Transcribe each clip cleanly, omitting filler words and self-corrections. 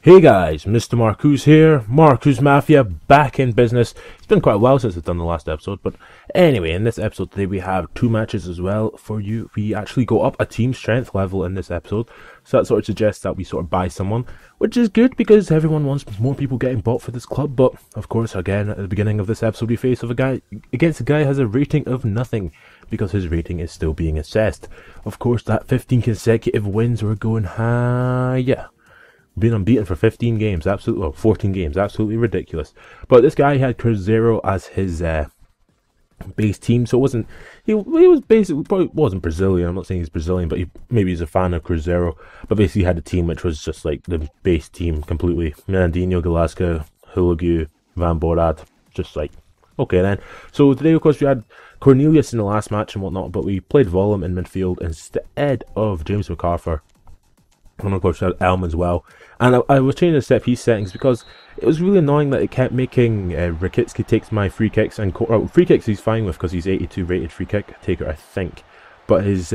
Hey guys, Mr. Markcoos here, Markcoos Mafia, back in business. It's been quite a while since I've done the last episode, but anyway, in this episode today we have 2 matches as well for you. We actually go up a team strength level in this episode, so that sort of suggests that we sort of buy someone, which is good because everyone wants more people getting bought for this club. But of course, again, at the beginning of this episode we face off against a guy who has a rating of nothing, because his rating is still being assessed. Of course, that 15 consecutive wins were going high. Been unbeaten for 15 games, absolutely, well, 14 games, absolutely ridiculous. But this guy had Cruzeiro as his base team, so he was basically, probably wasn't Brazilian. I'm not saying he's Brazilian, but maybe he's a fan of Cruzeiro. But basically, he had a team which was just like the base team completely. Mirandinho, Galasca, Hulagu, Van Borad, just like, okay then. So today, of course, we had Cornelius in the last match and whatnot, but we played Vollum in midfield instead of James McArthur. And of course, we had Elm as well. And I was changing the set piece settings because it was really annoying that it kept making Rakitsky takes my free kicks. And free kicks he's fine with because he's 82 rated free kick taker, I think. But his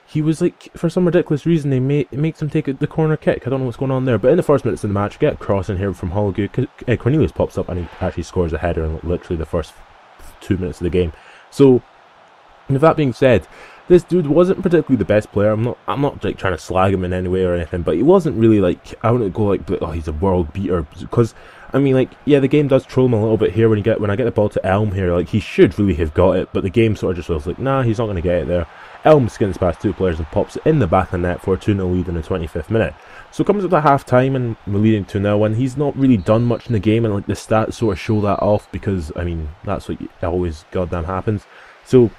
he was like, for some ridiculous reason, it makes him take the corner kick. I don't know what's going on there. But in the first minutes of the match, we get a cross in here from Hulagu. Cornelius pops up and he actually scores a header in literally the first 2 minutes of the game. So, with that being said, this dude wasn't particularly the best player. I'm not like trying to slag him in any way or anything, but he wasn't really like, I wouldn't go like, oh, he's a world beater, because I mean, like, yeah, the game does troll him a little bit here when I get the ball to Elm here. Like, he should really have got it, but the game sort of just was like, nah, he's not going to get it there. Elm skins past 2 players and pops it in the back of the net for a 2-0 lead in the 25th minute. So it comes up to half time and we're leading 2-0, and he's not really done much in the game, and like the stats sort of show that off, because I mean, that's what always goddamn happens. So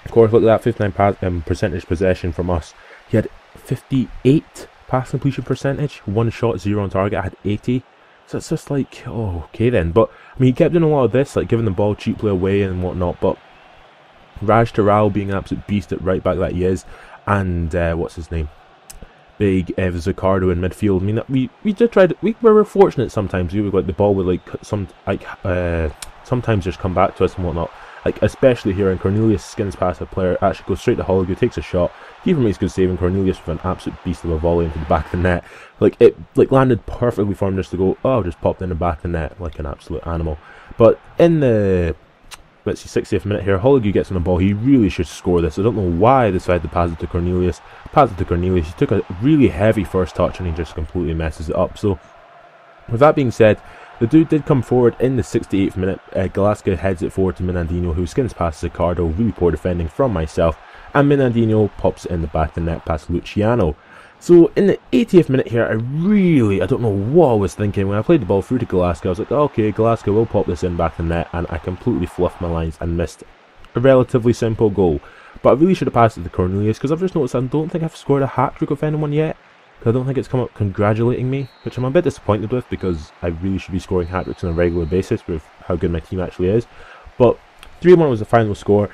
of course, look at that, 59 percentage possession from us. He had 58 pass completion percentage, 1 shot, 0 on target. I had 80. So it's just like, oh, okay then. But I mean, he kept doing a lot of this, like giving the ball cheaply away and whatnot. But Raj Taral being an absolute beast at right back that he is, and what's his name? Big Zicardo in midfield. I mean, we did try to, we were fortunate sometimes. We would like the ball would sometimes just come back to us and whatnot. Like, especially here, and Cornelius skins past a player, actually goes straight to Hulagu, takes a shot. Keeper makes good save, and Cornelius with an absolute beast of a volley into the back of the net. Like, it landed perfectly for him just to go, oh, just popped in the back of the net like an absolute animal. But in the, let's see, 60th minute here, Hulagu gets on the ball. He really should score this. I don't know why they decided to pass it to Cornelius. He took a really heavy first touch and he just completely messes it up. So, with that being said, the dude did come forward in the 68th minute. Galasca heads it forward to Mirandinho, who skins past Zicardo. Really poor defending from myself. And Mirandinho pops it in the back of the net past Luciano. So in the 80th minute here, I don't know what I was thinking. When I played the ball through to Galasca, I was like, oh, okay, Galasca will pop this in back of the net. And I completely fluffed my lines and missed a relatively simple goal. But I really should have passed it to Cornelius, because I've just noticed I don't think I've scored a hat-trick of anyone yet. I don't think it's come up congratulating me, which I'm a bit disappointed with, because I really should be scoring hat-tricks on a regular basis with how good my team actually is. But 3-1 was the final score.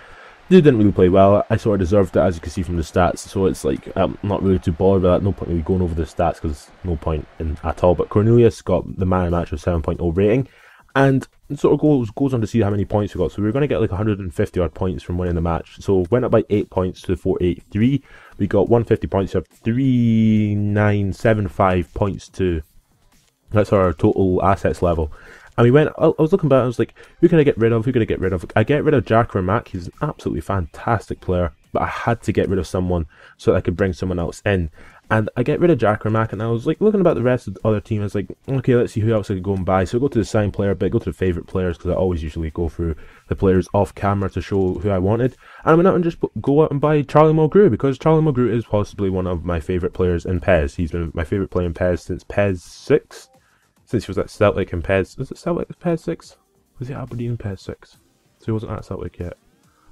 Dude didn't really play well. I sort of deserved it, as you can see from the stats, so it's like, I'm not really too bothered by that. No point really going over the stats, because no point in at all. But Cornelius got the man of the match with 7.0 rating, and it sort of goes on to see how many points we got. So we were going to get like 150 odd points from winning the match. So went up by 8 points to 483. We got 150 points up, 3975 points to, that's our total assets level. And we went, I was looking back, I was like, who can I get rid of? I get rid of Jack Ramak. He's an absolutely fantastic player, but I had to get rid of someone so that I could bring someone else in. And I get rid of Jack Ramak, and I was like looking about the rest of the other team. I was like, okay, let's see who else I could go and buy. So I go to the signed player bit, go to the favourite players, because I always usually go through the players off camera to show who I wanted. And I went out and just go out and buy Charlie Mulgrew, because Charlie Mulgrew is possibly one of my favourite players in PES. He's been my favourite player in PES since PES 6. Since he was at Celtic in PES. Was it Celtic in PES 6? Was he at Aberdeen in PES 6? So he wasn't at Celtic yet.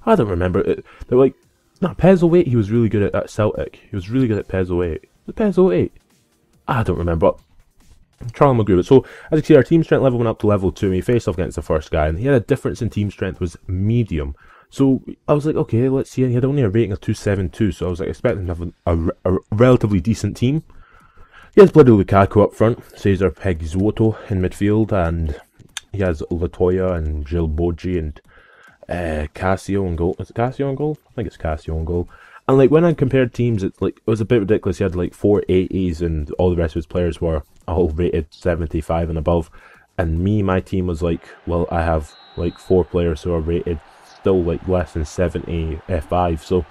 I don't remember. They're like, no, PES 08 he was really good at Celtic. He was really good at PES 08. Was it PES 08? I don't remember. Charlie McGrew. So, as you can see, our team strength level went up to level 2, and he faced off against the first guy, and he had a difference in team strength was medium. So, I was like, okay, let's see, and he had only a rating of 272, so I was like expecting to have a relatively decent team. He has bloody Lukaku up front, Cesar Pegzuoto in midfield, and he has Latoya and Gil Boji and Cassio in goal. Is it Cassio in goal? I think it's Cassio in goal. And like when I compared teams, it's like it was a bit ridiculous. He had like 480s, and all the rest of his players were all rated 75 and above. And my team was like, well, I have like 4 players who are rated still like less than 75. So,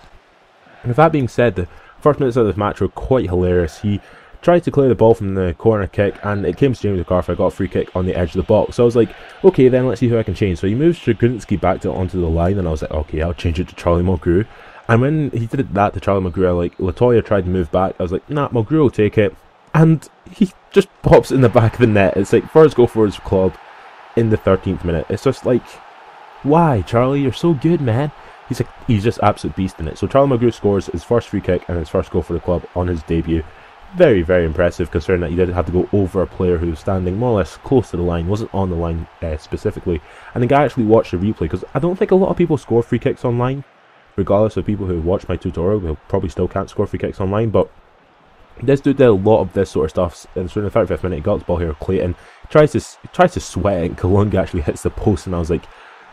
with that being said, the first minutes of this match were quite hilarious. He tried to clear the ball from the corner kick, and it came to James McCarthy. I got a free kick on the edge of the box. So I was like, okay, then let's see who I can change. So he moves Chigrinsky back onto the line, and I was like, okay, I'll change it to Charlie Mulgrew. And when he did that to Charlie Mulgrew, Latoya tried to move back. I was like, nah, Mulgrew will take it. And he just pops it in the back of the net. It's like, first goal for his club in the 13th minute. It's just like, why, Charlie? You're so good, man. He's just absolute beast in it. So Charlie Mulgrew scores his first free kick and his first goal for the club on his debut. Very, very impressive, considering that he did have to go over a player who was standing more or less close to the line, wasn't on the line specifically. And the guy actually watched the replay, because I don't think a lot of people score free kicks online. Regardless of people who watch my tutorial, they probably still can't score free kicks online, but this dude did a lot of this sort of stuff. And so in the 35th minute, he got the ball here, Clayton tries to sweat it, and Kalunga actually hits the post, and I was like,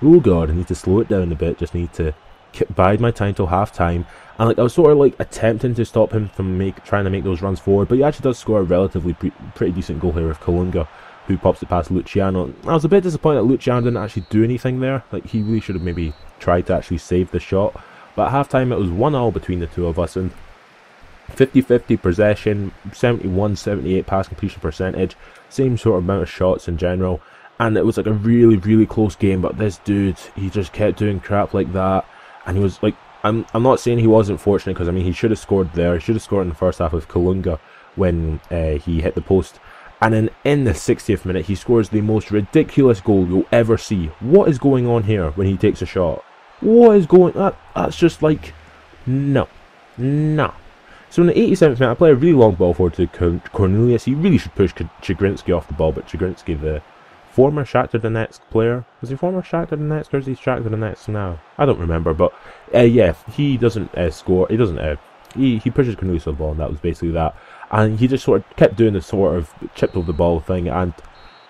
oh god, I need to slow it down a bit, just need to bide my time till half time. And like I was sort of like attempting to stop him from trying to make those runs forward, but he actually does score a relatively pretty decent goal here with Kalunga, who pops it past Luciano. I was a bit disappointed that Luciano didn't actually do anything there. Like, he really should have maybe tried to actually save the shot. But at half-time, it was 1-1 between the two of us, and 50-50 possession, 71-78 pass completion percentage, same sort of amount of shots in general, and it was like a really, really close game. But this dude, he just kept doing crap like that, and he was like, I'm not saying he wasn't fortunate, because I mean, he should have scored there. He should have scored in the first half with Kalunga when he hit the post. And then in the 60th minute, he scores the most ridiculous goal you'll ever see. What is going on here when he takes a shot? What is going on? That's just like, no. So in the 87th minute, I play a really long ball forward to Cornelius. He really should push Chigrinsky off the ball, but Chigrinsky, the former Shakhtar Donetsk player, was he former Shakhtar Donetsk, or is he Shakhtar Donetsk now? I don't remember, but yeah, he doesn't score. He doesn't. He pushes Cornelius off the ball, and that was basically that. And he just sort of kept doing this sort of chipped over the ball thing, and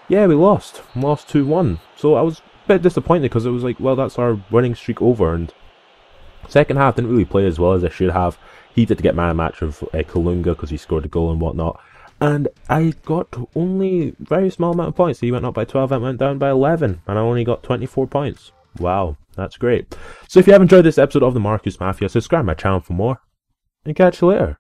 yeah, we lost 2-1. So I was bit disappointed, because it was like, well, that's our winning streak over. And second half didn't really play as well as I should have. He did get man of match of Kalunga, because he scored a goal and whatnot, and I got only very small amount of points. He went up by 12, I went down by 11, and I only got 24 points. Wow, that's great. So if you have enjoyed this episode of the Markcoos Mafia, subscribe to my channel for more, and catch you later.